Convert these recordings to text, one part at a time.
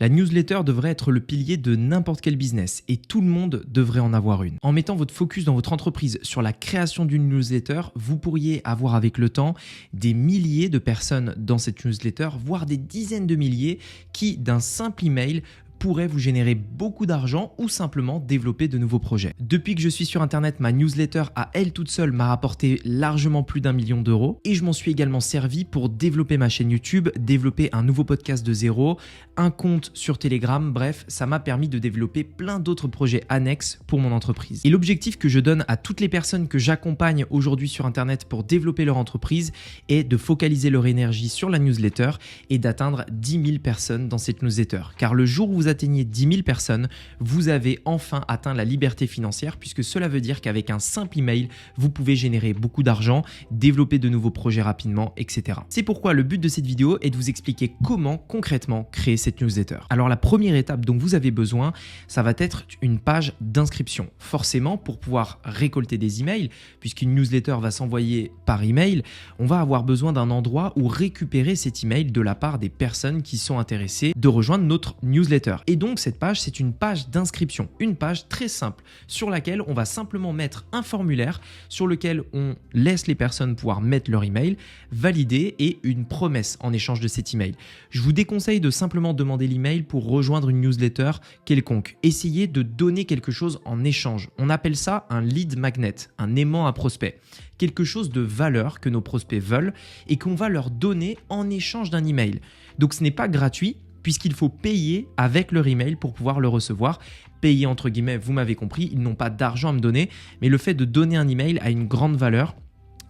La newsletter devrait être le pilier de n'importe quel business et tout le monde devrait en avoir une. En mettant votre focus dans votre entreprise sur la création d'une newsletter, vous pourriez avoir avec le temps des milliers de personnes dans cette newsletter, voire des dizaines de milliers qui, d'un simple email, pourrait vous générer beaucoup d'argent ou simplement développer de nouveaux projets. Depuis que je suis sur Internet, ma newsletter à elle toute seule m'a rapporté largement plus d'1 million d'euros et je m'en suis également servi pour développer ma chaîne YouTube, développer un nouveau podcast de zéro, un compte sur Telegram, bref, ça m'a permis de développer plein d'autres projets annexes pour mon entreprise. Et l'objectif que je donne à toutes les personnes que j'accompagne aujourd'hui sur Internet pour développer leur entreprise est de focaliser leur énergie sur la newsletter et d'atteindre 10 000 personnes dans cette newsletter. Car le jour où vous atteignez 10 000 personnes, vous avez enfin atteint la liberté financière puisque cela veut dire qu'avec un simple email, vous pouvez générer beaucoup d'argent, développer de nouveaux projets rapidement, etc. C'est pourquoi le but de cette vidéo est de vous expliquer comment concrètement créer cette newsletter. Alors la première étape dont vous avez besoin, ça va être une page d'inscription. Forcément, pour pouvoir récolter des emails, puisqu'une newsletter va s'envoyer par email, on va avoir besoin d'un endroit où récupérer cet email de la part des personnes qui sont intéressées de rejoindre notre newsletter. Et donc cette page, c'est une page d'inscription, une page très simple sur laquelle on va simplement mettre un formulaire sur lequel on laisse les personnes pouvoir mettre leur email, valider et une promesse en échange de cet email. Je vous déconseille de simplement demander l'email pour rejoindre une newsletter quelconque. Essayez de donner quelque chose en échange. On appelle ça un lead magnet, un aimant à prospect. Quelque chose de valeur que nos prospects veulent et qu'on va leur donner en échange d'un email. Donc ce n'est pas gratuit, puisqu'il faut payer avec leur email pour pouvoir le recevoir. Payer entre guillemets, vous m'avez compris, ils n'ont pas d'argent à me donner, mais le fait de donner un email a une grande valeur.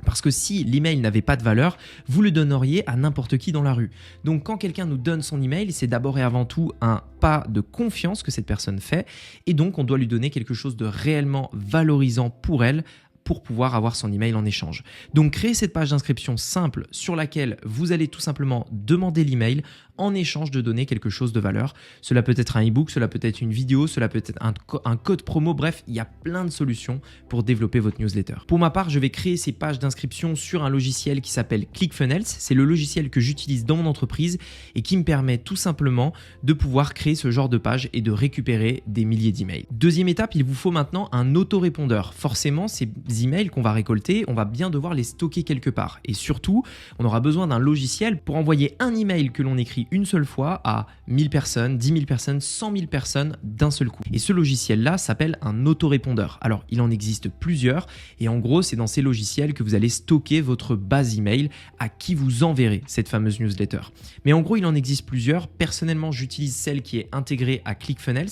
Parce que si l'email n'avait pas de valeur, vous le donneriez à n'importe qui dans la rue. Donc quand quelqu'un nous donne son email, c'est d'abord et avant tout un pas de confiance que cette personne fait. Et donc on doit lui donner quelque chose de réellement valorisant pour elle, pour pouvoir avoir son email en échange. Donc créez cette page d'inscription simple sur laquelle vous allez tout simplement demander l'email en échange de donner quelque chose de valeur. Cela peut être un e-book, cela peut être une vidéo, cela peut être un code promo, bref, il y a plein de solutions pour développer votre newsletter. Pour ma part, je vais créer ces pages d'inscription sur un logiciel qui s'appelle ClickFunnels. C'est le logiciel que j'utilise dans mon entreprise et qui me permet tout simplement de pouvoir créer ce genre de page et de récupérer des milliers d'emails. Deuxième étape, il vous faut maintenant un autorépondeur. Forcément, ces emails qu'on va récolter, on va bien devoir les stocker quelque part. Et surtout, on aura besoin d'un logiciel pour envoyer un email que l'on écrit une seule fois à 1000 personnes, 10 000 personnes, 100 000 personnes d'un seul coup. Et ce logiciel-là s'appelle un autorépondeur. Alors, il en existe plusieurs et en gros, c'est dans ces logiciels que vous allez stocker votre base email à qui vous enverrez cette fameuse newsletter. Mais en gros, il en existe plusieurs. Personnellement, j'utilise celle qui est intégrée à ClickFunnels,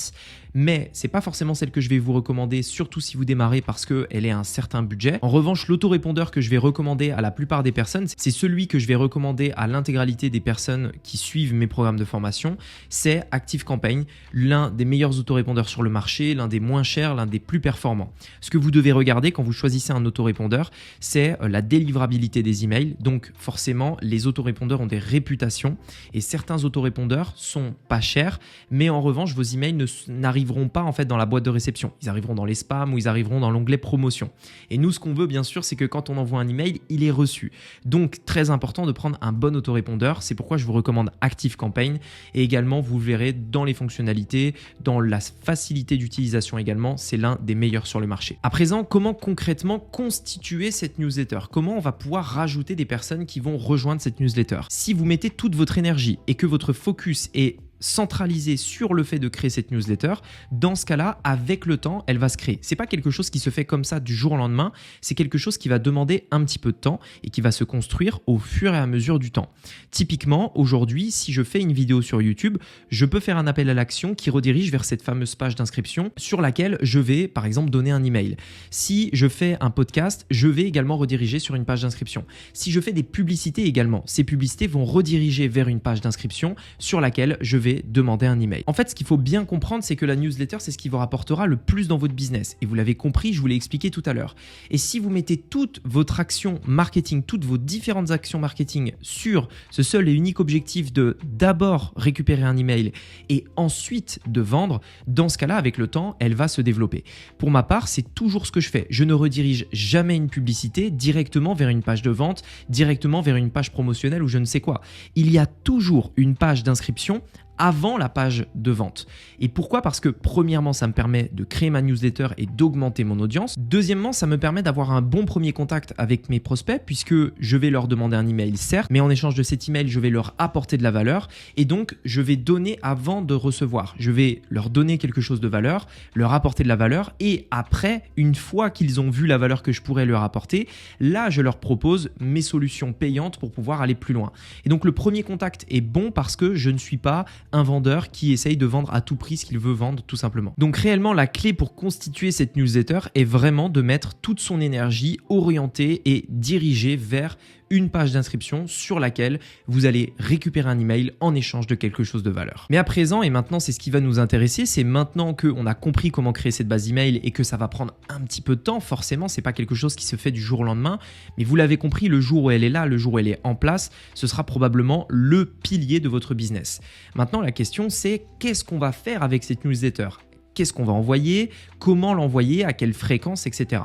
mais c'est pas forcément celle que je vais vous recommander, surtout si vous démarrez parce qu'elle est à un certain budget. En revanche, l'autorépondeur que je vais recommander à la plupart des personnes, c'est celui que je vais recommander à l'intégralité des personnes qui suivent mes programmes de formation, c'est ActiveCampaign, l'un des meilleurs autorépondeurs sur le marché, l'un des moins chers, l'un des plus performants. Ce que vous devez regarder quand vous choisissez un autorépondeur, c'est la délivrabilité des emails. Donc forcément, les autorépondeurs ont des réputations et certains autorépondeurs sont pas chers, mais en revanche, vos emails n'arriveront pas en fait dans la boîte de réception. Ils arriveront dans les spams ou ils arriveront dans l'onglet promotion. Et nous, ce qu'on veut bien sûr, c'est que quand on envoie un email, il est reçu. Donc très important de prendre un bon autorépondeur. C'est pourquoi je vous recommande ActiveCampaign et également vous verrez dans les fonctionnalités, dans la facilité d'utilisation également, c'est l'un des meilleurs sur le marché. À présent, comment concrètement constituer cette newsletter? Comment on va pouvoir rajouter des personnes qui vont rejoindre cette newsletter? Si vous mettez toute votre énergie et que votre focus est centralisé sur le fait de créer cette newsletter, dans ce cas-là, avec le temps, elle va se créer. C'est pas quelque chose qui se fait comme ça du jour au lendemain, c'est quelque chose qui va demander un petit peu de temps et qui va se construire au fur et à mesure du temps. Typiquement, aujourd'hui, si je fais une vidéo sur YouTube, je peux faire un appel à l'action qui redirige vers cette fameuse page d'inscription sur laquelle je vais, par exemple, donner un email. Si je fais un podcast, je vais également rediriger sur une page d'inscription. Si je fais des publicités également, ces publicités vont rediriger vers une page d'inscription sur laquelle je vais demander un email. En fait, ce qu'il faut bien comprendre, c'est que la newsletter, c'est ce qui vous rapportera le plus dans votre business. Et vous l'avez compris, je vous l'ai expliqué tout à l'heure. Et si vous mettez toute votre action marketing, toutes vos différentes actions marketing sur ce seul et unique objectif de d'abord récupérer un email et ensuite de vendre, dans ce cas-là, avec le temps, elle va se développer. Pour ma part, c'est toujours ce que je fais. Je ne redirige jamais une publicité directement vers une page de vente, directement vers une page promotionnelle ou je ne sais quoi. Il y a toujours une page d'inscription avant la page de vente. Et pourquoi? Parce que premièrement, ça me permet de créer ma newsletter et d'augmenter mon audience. Deuxièmement, ça me permet d'avoir un bon premier contact avec mes prospects puisque je vais leur demander un email, certes, mais en échange de cet email, je vais leur apporter de la valeur et donc je vais donner avant de recevoir. Je vais leur donner quelque chose de valeur, leur apporter de la valeur et après, une fois qu'ils ont vu la valeur que je pourrais leur apporter, là, je leur propose mes solutions payantes pour pouvoir aller plus loin. Et donc, le premier contact est bon parce que je ne suis pas un vendeur qui essaye de vendre à tout prix ce qu'il veut vendre tout simplement. Donc réellement, la clé pour constituer cette newsletter est vraiment de mettre toute son énergie orientée et dirigée vers une page d'inscription sur laquelle vous allez récupérer un email en échange de quelque chose de valeur. Mais à présent, et maintenant c'est ce qui va nous intéresser, c'est maintenant qu'on a compris comment créer cette base email et que ça va prendre un petit peu de temps, forcément c'est pas quelque chose qui se fait du jour au lendemain, mais vous l'avez compris, le jour où elle est là, le jour où elle est en place, ce sera probablement le pilier de votre business. Maintenant la question c'est qu'est-ce qu'on va faire avec cette newsletter? Qu'est-ce qu'on va envoyer? Comment l'envoyer? À quelle fréquence? Etc.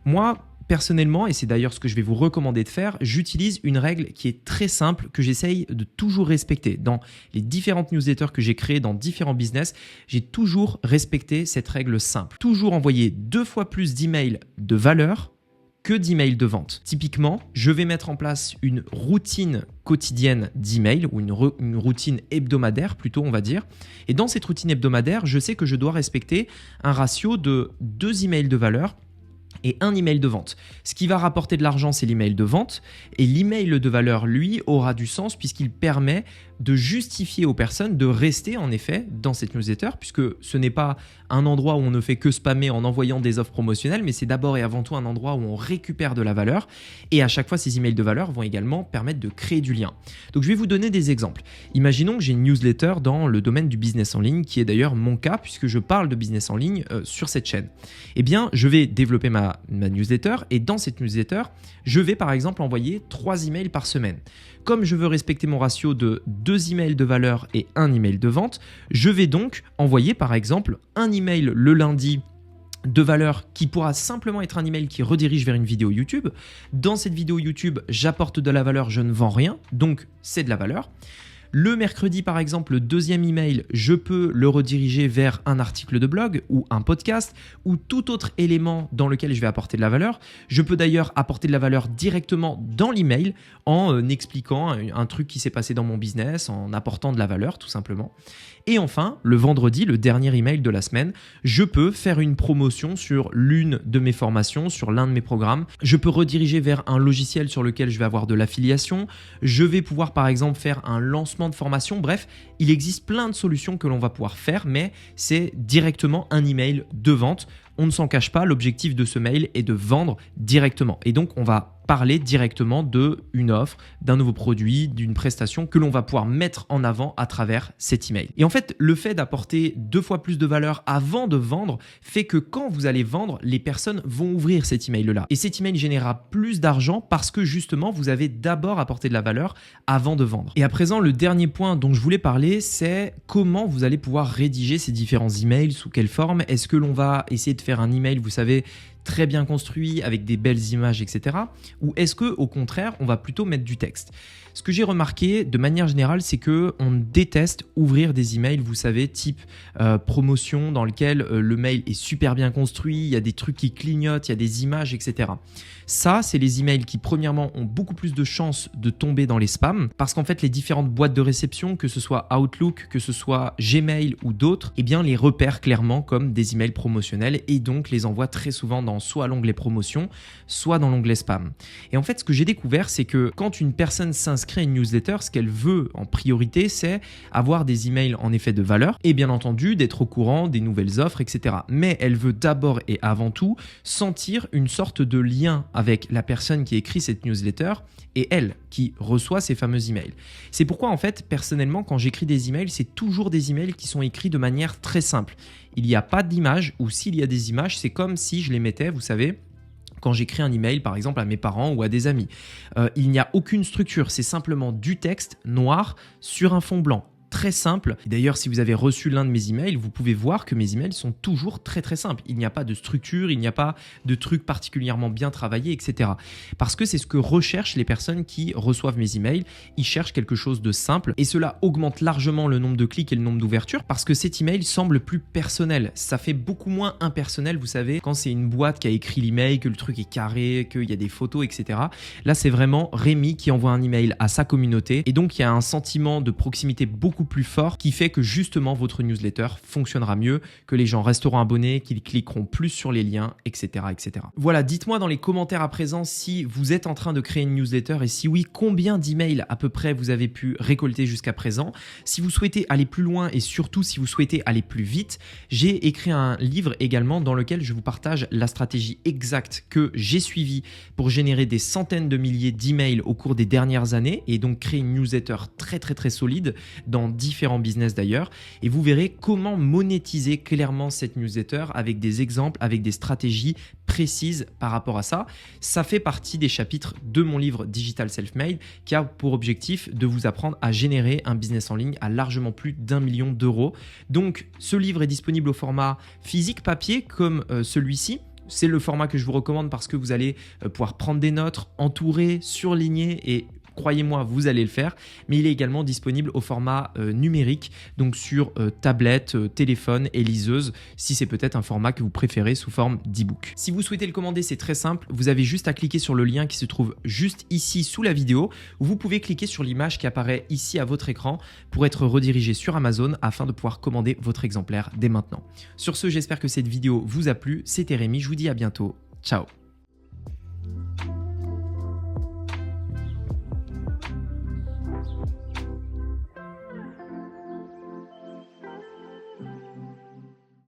Moi, personnellement, et c'est d'ailleurs ce que je vais vous recommander de faire, j'utilise une règle qui est très simple, que j'essaye de toujours respecter. Dans les différentes newsletters que j'ai créées dans différents business, j'ai toujours respecté cette règle simple. Toujours envoyer 2 fois plus d'emails de valeur que d'emails de vente. Typiquement, je vais mettre en place une routine quotidienne d'emails ou une routine hebdomadaire plutôt, on va dire. Et dans cette routine hebdomadaire, je sais que je dois respecter un ratio de 2 emails de valeur et un email de vente. Ce qui va rapporter de l'argent, c'est l'email de vente. Et l'email de valeur, lui, aura du sens puisqu'il permet de justifier aux personnes de rester en effet dans cette newsletter, puisque ce n'est pas un endroit où on ne fait que spammer en envoyant des offres promotionnelles, mais c'est d'abord et avant tout un endroit où on récupère de la valeur. Et à chaque fois, ces emails de valeur vont également permettre de créer du lien. Donc, je vais vous donner des exemples. Imaginons que j'ai une newsletter dans le domaine du business en ligne, qui est d'ailleurs mon cas, puisque je parle de business en ligne sur cette chaîne. Eh bien, je vais développer ma newsletter et dans cette newsletter, je vais par exemple envoyer 3 emails par semaine. Comme je veux respecter mon ratio de 2 emails de valeur et 1 email de vente, je vais donc envoyer par exemple un email le lundi de valeur qui pourra simplement être un email qui redirige vers une vidéo YouTube. Dans cette vidéo YouTube, j'apporte de la valeur, je ne vends rien, donc c'est de la valeur. Le mercredi, par exemple, le 2e email, je peux le rediriger vers un article de blog ou un podcast ou tout autre élément dans lequel je vais apporter de la valeur. Je peux d'ailleurs apporter de la valeur directement dans l'email en expliquant un truc qui s'est passé dans mon business, en apportant de la valeur tout simplement. Et enfin, le vendredi, le dernier email de la semaine, je peux faire une promotion sur l'une de mes formations, sur l'un de mes programmes. Je peux rediriger vers un logiciel sur lequel je vais avoir de l'affiliation. Je vais pouvoir par exemple faire un lancement de formation. Bref, il existe plein de solutions que l'on va pouvoir faire, mais c'est directement un email de vente. On ne s'en cache pas, l'objectif de ce mail est de vendre directement. Et donc, on va parler directement d'une offre, d'un nouveau produit, d'une prestation que l'on va pouvoir mettre en avant à travers cet email. Et en fait, le fait d'apporter 2 fois plus de valeur avant de vendre fait que quand vous allez vendre, les personnes vont ouvrir cet email-là. Et cet email générera plus d'argent parce que justement, vous avez d'abord apporté de la valeur avant de vendre. Et à présent, le dernier point dont je voulais parler, c'est comment vous allez pouvoir rédiger ces différents emails, sous quelle forme. Est-ce que l'on va essayer de faire un email, vous savez, très bien construit, avec des belles images, etc. Ou est-ce que, au contraire, on va plutôt mettre du texte? Ce que j'ai remarqué de manière générale, c'est qu'on déteste ouvrir des emails, vous savez, type promotion, dans lequel le mail est super bien construit, il y a des trucs qui clignotent, il y a des images, etc. Ça, c'est les emails qui, premièrement, ont beaucoup plus de chances de tomber dans les spams, parce qu'en fait, les différentes boîtes de réception, que ce soit Outlook, que ce soit Gmail ou d'autres, eh bien, les repèrent clairement comme des emails promotionnels et donc les envoient très souvent dans soit l'onglet promotion, soit dans l'onglet spam. Et en fait, ce que j'ai découvert, c'est que quand une personne s'inscrit à une newsletter, ce qu'elle veut en priorité, c'est avoir des emails en effet de valeur et bien entendu d'être au courant des nouvelles offres, etc. Mais elle veut d'abord et avant tout sentir une sorte de lien avec la personne qui écrit cette newsletter et elle qui reçoit ces fameux emails. C'est pourquoi en fait, personnellement, quand j'écris des emails, c'est toujours des emails qui sont écrits de manière très simple. Il n'y a pas d'image ou s'il y a des images, c'est comme si je les mettais, vous savez, quand j'écris un email par exemple à mes parents ou à des amis. Il n'y a aucune structure, c'est simplement du texte noir sur un fond blanc. très simples. D'ailleurs, si vous avez reçu l'un de mes emails, vous pouvez voir que mes emails sont toujours très très simples. Il n'y a pas de structure, il n'y a pas de trucs particulièrement bien travaillés, etc. Parce que c'est ce que recherchent les personnes qui reçoivent mes emails. Ils cherchent quelque chose de simple et cela augmente largement le nombre de clics et le nombre d'ouvertures parce que cet email semble plus personnel. Ça fait beaucoup moins impersonnel, vous savez, quand c'est une boîte qui a écrit l'email, que le truc est carré, qu'il y a des photos, etc. Là, c'est vraiment Rémi qui envoie un email à sa communauté et donc il y a un sentiment de proximité beaucoup plus fort qui fait que justement votre newsletter fonctionnera mieux, que les gens resteront abonnés, qu'ils cliqueront plus sur les liens, etc. etc. Voilà, dites-moi dans les commentaires à présent si vous êtes en train de créer une newsletter et si oui, combien d'emails à peu près vous avez pu récolter jusqu'à présent. Si vous souhaitez aller plus loin et surtout si vous souhaitez aller plus vite, j'ai écrit un livre également dans lequel je vous partage la stratégie exacte que j'ai suivie pour générer des centaines de milliers d'emails au cours des dernières années et donc créer une newsletter très très très solide dans différents business d'ailleurs. Et vous verrez comment monétiser clairement cette newsletter avec des exemples, avec des stratégies précises par rapport à ça. Ça fait partie des chapitres de mon livre Digital Self-Made qui a pour objectif de vous apprendre à générer un business en ligne à largement plus d'1 million d'euros. Donc ce livre est disponible au format physique papier comme celui-ci. C'est le format que je vous recommande parce que vous allez pouvoir prendre des notes, entourer, surligner et croyez-moi, vous allez le faire, mais il est également disponible au format numérique, donc sur tablette, téléphone et liseuse, si c'est peut-être un format que vous préférez sous forme d'e-book. Si vous souhaitez le commander, c'est très simple, vous avez juste à cliquer sur le lien qui se trouve juste ici sous la vidéo, ou vous pouvez cliquer sur l'image qui apparaît ici à votre écran pour être redirigé sur Amazon afin de pouvoir commander votre exemplaire dès maintenant. Sur ce, j'espère que cette vidéo vous a plu, c'était Rémi, je vous dis à bientôt, ciao.